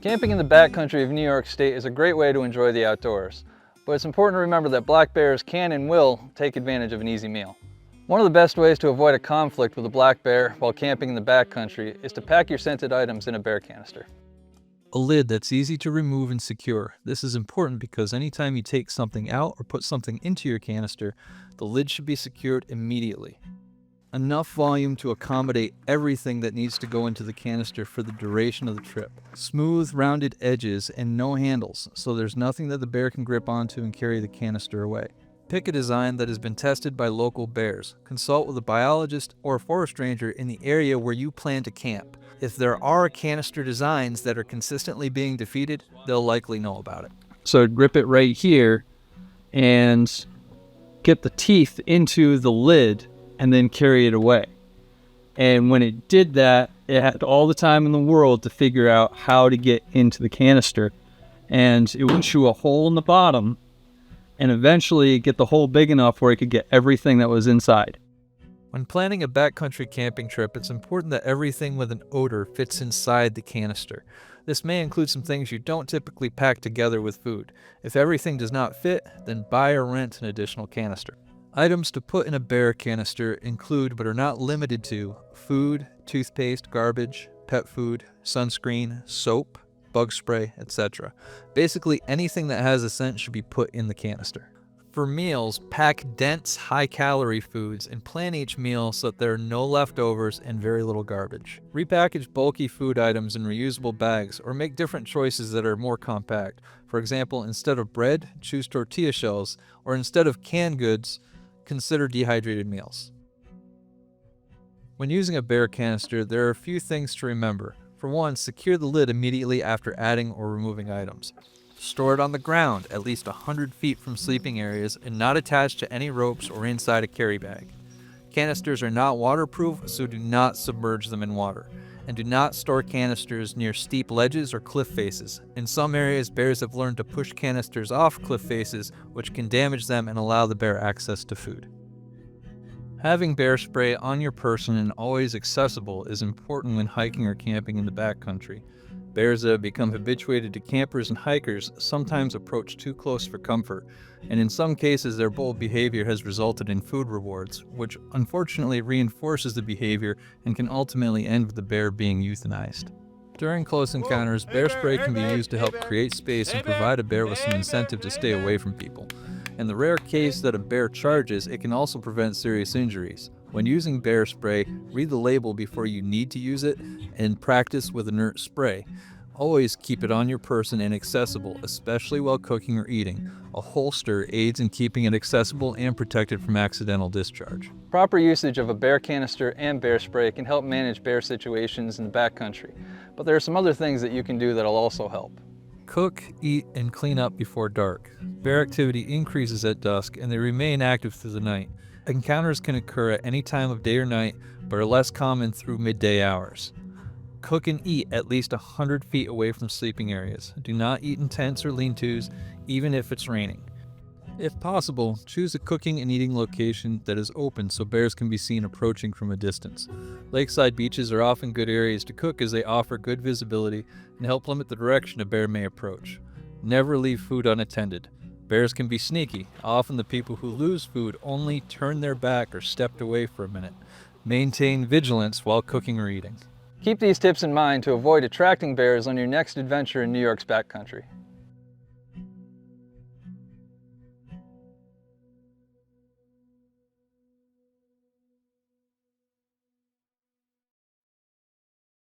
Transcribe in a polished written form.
Camping in the backcountry of New York State is a great way to enjoy the outdoors, but it's important to remember that black bears can and will take advantage of an easy meal. One of the best ways to avoid a conflict with a black bear while camping in the backcountry is to pack your scented items in a bear canister. A lid that's easy to remove and secure. This is important because anytime you take something out or put something into your canister, the lid should be secured immediately. Enough volume to accommodate everything that needs to go into the canister for the duration of the trip. Smooth, rounded edges and no handles, so there's nothing that the bear can grip onto and carry the canister away. Pick a design that has been tested by local bears. Consult with a biologist or a forest ranger in the area where you plan to camp. If there are canister designs that are consistently being defeated, they'll likely know about it. So grip it right here and get the teeth into the lid and then carry it away. And when it did that, it had all the time in the world to figure out how to get into the canister. And it would chew a hole in the bottom and eventually get the hole big enough where it could get everything that was inside. When planning a backcountry camping trip, it's important that everything with an odor fits inside the canister. This may include some things you don't typically pack together with food. If everything does not fit, then buy or rent an additional canister. Items to put in a bear canister include, but are not limited to, food, toothpaste, garbage, pet food, sunscreen, soap, bug spray, etc. Basically, anything that has a scent should be put in the canister. For meals, pack dense, high-calorie foods and plan each meal so that there are no leftovers and very little garbage. Repackage bulky food items in reusable bags or make different choices that are more compact. For example, instead of bread, choose tortilla shells, or instead of canned goods, consider dehydrated meals. When using a bear canister, there are a few things to remember. For one, secure the lid immediately after adding or removing items. Store it on the ground, at least 100 feet from sleeping areas, and not attached to any ropes or inside a carry bag. Canisters are not waterproof, so do not submerge them in water. And do not store canisters near steep ledges or cliff faces. In some areas, bears have learned to push canisters off cliff faces, which can damage them and allow the bear access to food. Having bear spray on your person and always accessible is important when hiking or camping in the backcountry. Bears that have become habituated to campers and hikers sometimes approach too close for comfort, and in some cases their bold behavior has resulted in food rewards, which unfortunately reinforces the behavior and can ultimately end with the bear being euthanized. During close encounters, bear spray can be used to help create space and provide a bear with some incentive to stay away from people. In the rare case that a bear charges, it can also prevent serious injuries. When using bear spray, read the label before you need to use it and practice with inert spray. Always keep it on your person and accessible, especially while cooking or eating. A holster aids in keeping it accessible and protected from accidental discharge. Proper usage of a bear canister and bear spray can help manage bear situations in the backcountry, but there are some other things that you can do that'll also help. Cook, eat, and clean up before dark. Bear activity increases at dusk and they remain active through the night. Encounters can occur at any time of day or night, but are less common through midday hours. Cook and eat at least 100 feet away from sleeping areas. Do not eat in tents or lean-tos, even if it's raining. If possible, choose a cooking and eating location that is open so bears can be seen approaching from a distance. Lakeside beaches are often good areas to cook as they offer good visibility and help limit the direction a bear may approach. Never leave food unattended. Bears can be sneaky. Often the people who lose food only turn their back or stepped away for a minute. Maintain vigilance while cooking or eating. Keep these tips in mind to avoid attracting bears on your next adventure in New York's backcountry.